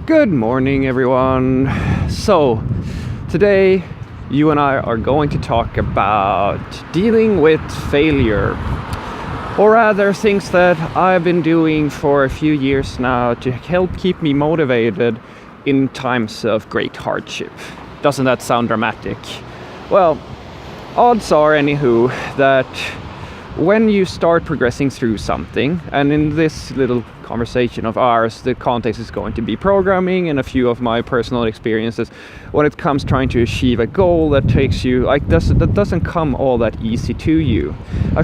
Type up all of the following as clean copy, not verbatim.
Good morning, everyone. So, today you and I are going to talk about dealing with failure, or rather things that I've been doing for a few years now to help keep me motivated in times of great hardship. Doesn't that sound dramatic? Well, odds are, anywho, that when you start progressing through something, and in this little conversation of ours, the context is going to be programming and a few of my personal experiences when it comes trying to achieve a goal that takes you, that doesn't come all that easy to you.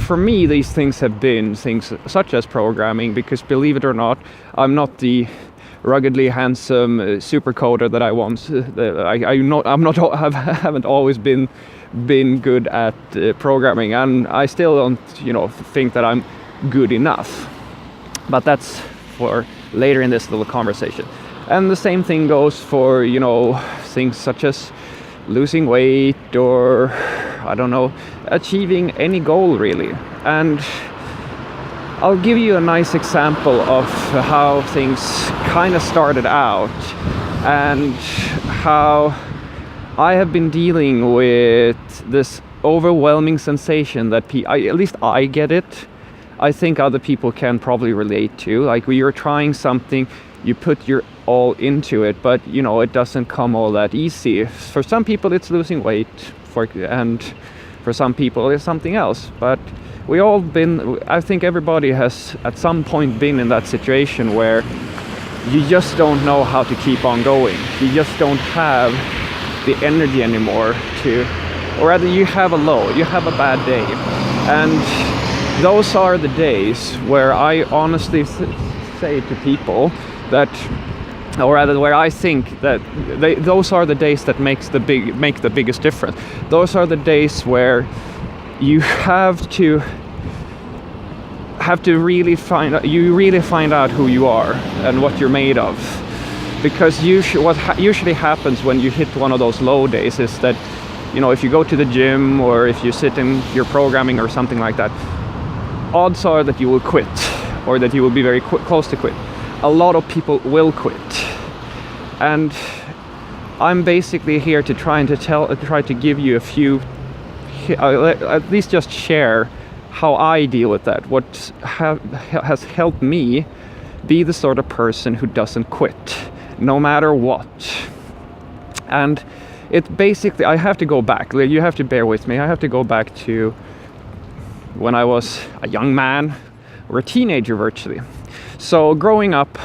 For me, these things have been things such as programming, because believe it or not, I'm not the ruggedly handsome super coder that I once. Haven't always been good at programming, and I still don't think that I'm good enough, but that's for later in this little conversation. And the same thing goes for things such as losing weight, or I don't know, achieving any goal really. And I'll give you a nice example of how things kind of started out and how I have been dealing with this overwhelming sensation that at least I get it. I think other people can probably relate to. Like, when you're trying something, you put your all into it, but it doesn't come all that easy. For some people it's losing weight, and for some people it's something else. But I think everybody has at some point been in that situation where you just don't know how to keep on going. You just don't have the energy anymore or rather you have a low, you have a bad day. And those are the days where I honestly say to people that, or rather where I think that those are the days that make the biggest difference. Those are the days where you have to really find out who you are and what you're made of. Because what usually happens when you hit one of those low days is that, if you go to the gym or if you sit in your programming or something like that, odds are that you will quit, or that you will be very close to quit. A lot of people will quit. And I'm basically here to try to give you a few, at least just share how I deal with that, what has helped me be the sort of person who doesn't quit, no matter what. And it's basically, I have to go back, you have to bear with me, I have to go back to when I was a young man, or a teenager virtually. So growing up,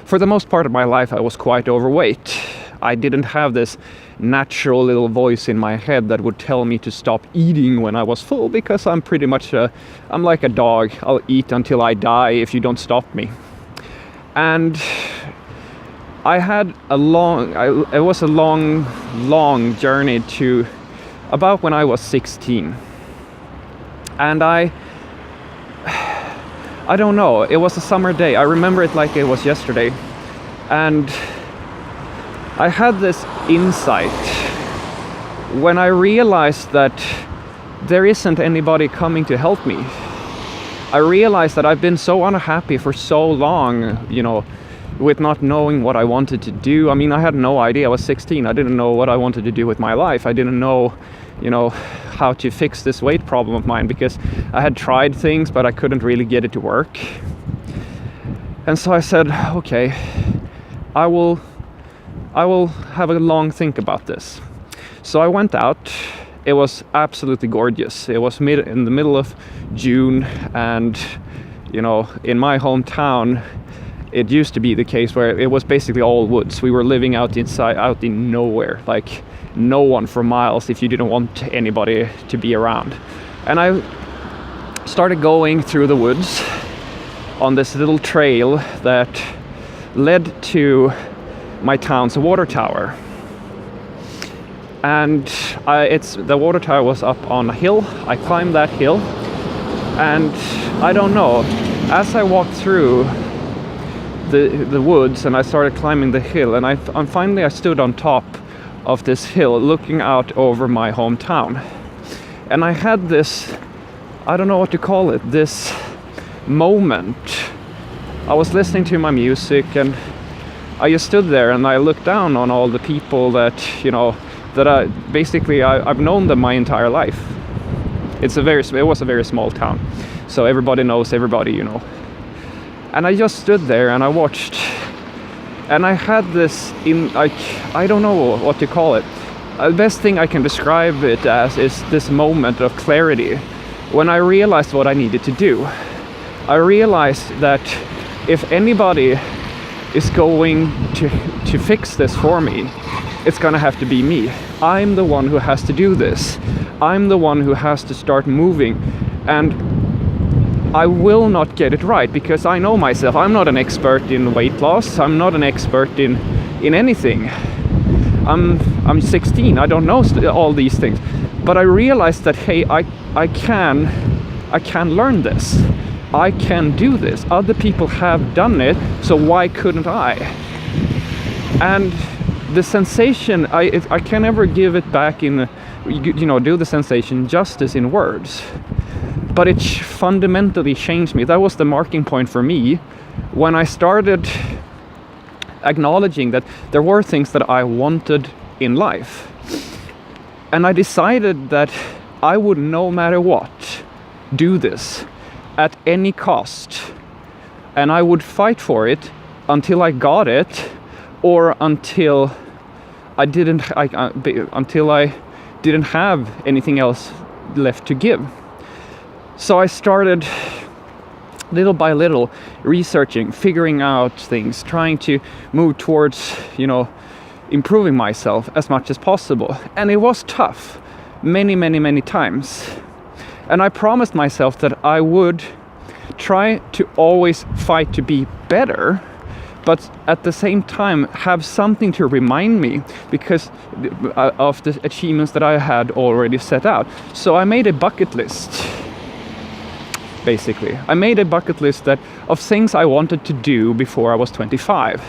for the most part of my life, I was quite overweight. I didn't have this natural little voice in my head that would tell me to stop eating when I was full, because I'm pretty much I'm like a dog. I'll eat until I die if you don't stop me. And I had it was a long journey to about when I was 16. And I don't know, it was a summer day. I remember it like it was yesterday. And I had this insight when I realized that there isn't anybody coming to help me. I realized that I've been so unhappy for so long, with not knowing what I wanted to do. I mean, I had no idea. I was 16. I didn't know what I wanted to do with my life. I didn't know, how to fix this weight problem of mine, because I had tried things, but I couldn't really get it to work. And so I said, okay, I will have a long think about this. So I went out. It was absolutely gorgeous. It was in the middle of June, and in my hometown, it used to be the case where it was basically all woods. We were living out in nowhere, like no one for miles if you didn't want anybody to be around. And I started going through the woods on this little trail that led to my town's water tower. And the water tower was up on a hill. I climbed that hill, and I don't know, as I walked through the woods and I started climbing the hill, and finally I stood on top of this hill looking out over my hometown. And I had this, I don't know what to call it, this moment. I was listening to my music, and I just stood there and I looked down on all the people that, you know, that I've known them my entire life. It was a very small town, so everybody knows everybody, you know. And I just stood there and I watched, and I had this I don't know what to call it. The best thing I can describe it as is this moment of clarity when I realized what I needed to do. I realized that if anybody is going to fix this for me, it's gonna have to be me. I'm the one who has to do this. I'm the one who has to start moving, and I will not get it right because I know myself. I'm not an expert in weight loss. I'm not an expert in anything. I'm 16. I don't know all these things, but I realized that hey, I can learn this. I can do this. Other people have done it, so why couldn't I? And the sensation, I can never give it back in, you know, do the sensation justice in words. But it fundamentally changed me. That was the marking point for me when I started acknowledging that there were things that I wanted in life. And I decided that I would, no matter what, do this at any cost. And I would fight for it until I got it, or until I didn't have anything else left to give. So I started little by little researching, figuring out things, trying to move towards, you know, improving myself as much as possible. And it was tough many times. And I promised myself that I would try to always fight to be better, but at the same time have something to remind me because of the achievements that I had already set out. So I made a bucket list. Basically, I made a bucket list of things I wanted to do before I was 25.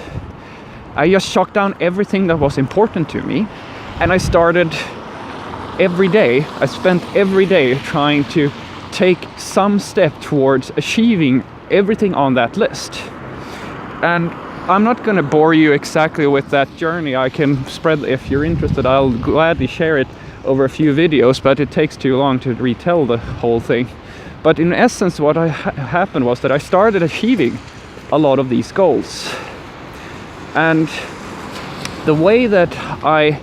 I just shot down everything that was important to me, and I started every day. I spent every day trying to take some step towards achieving everything on that list. And I'm not going to bore you exactly with that journey. I can spread, if you're interested, I'll gladly share it over a few videos, but it takes too long to retell the whole thing. But in essence, what happened was that I started achieving a lot of these goals. And the way that I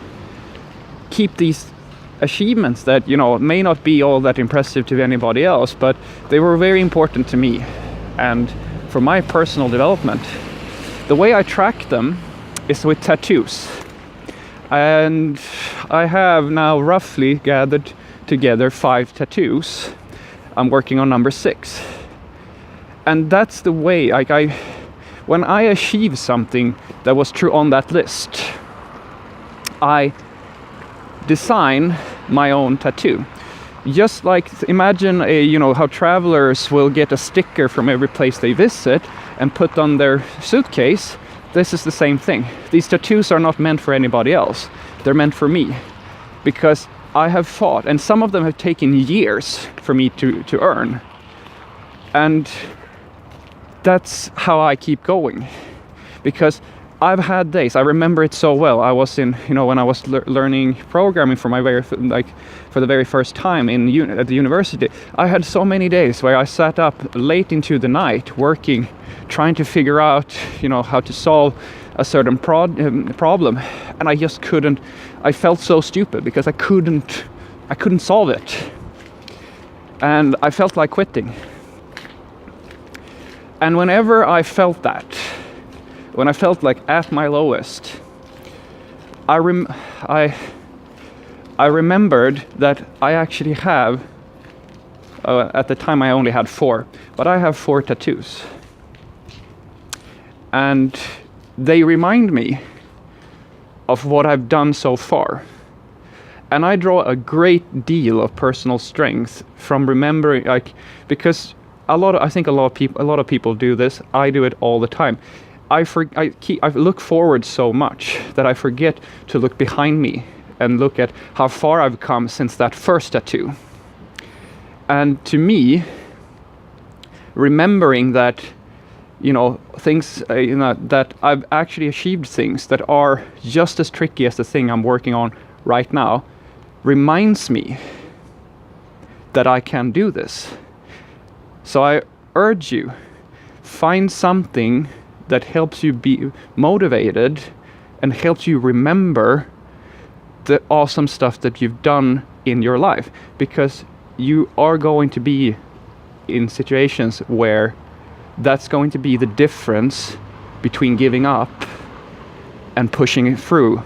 keep these achievements that, you know, may not be all that impressive to anybody else, but they were very important to me and for my personal development. The way I track them is with tattoos. And I have now roughly gathered together 5 tattoos. I'm working on number 6. And that's the way, when I achieve something that was true on that list, I design my own tattoo. Just like, imagine how travelers will get a sticker from every place they visit and put on their suitcase. This is the same thing. These tattoos are not meant for anybody else. They're meant for me. Because I have fought, and some of them have taken years for me to earn. And that's how I keep going. Because I've had days, I remember it so well. I was when I was learning programming for the very first time at the university, I had so many days where I sat up late into the night working, trying to figure out, how to solve a certain problem, and I just couldn't. I felt so stupid because I couldn't solve it, and I felt like quitting. And whenever I felt that, when I felt like at my lowest, I remembered that I actually have, at the time I only had 4, but I have 4 tattoos. And they remind me of what I've done so far. And I draw a great deal of personal strength from remembering, because I think a lot of people do this. I do it all the time. I look forward so much that I forget to look behind me and look at how far I've come since that first tattoo. And to me, remembering that, things that I've actually achieved, things that are just as tricky as the thing I'm working on right now, reminds me that I can do this. So I urge you, find something that helps you be motivated and helps you remember the awesome stuff that you've done in your life, because you are going to be in situations where that's going to be the difference between giving up and pushing it through.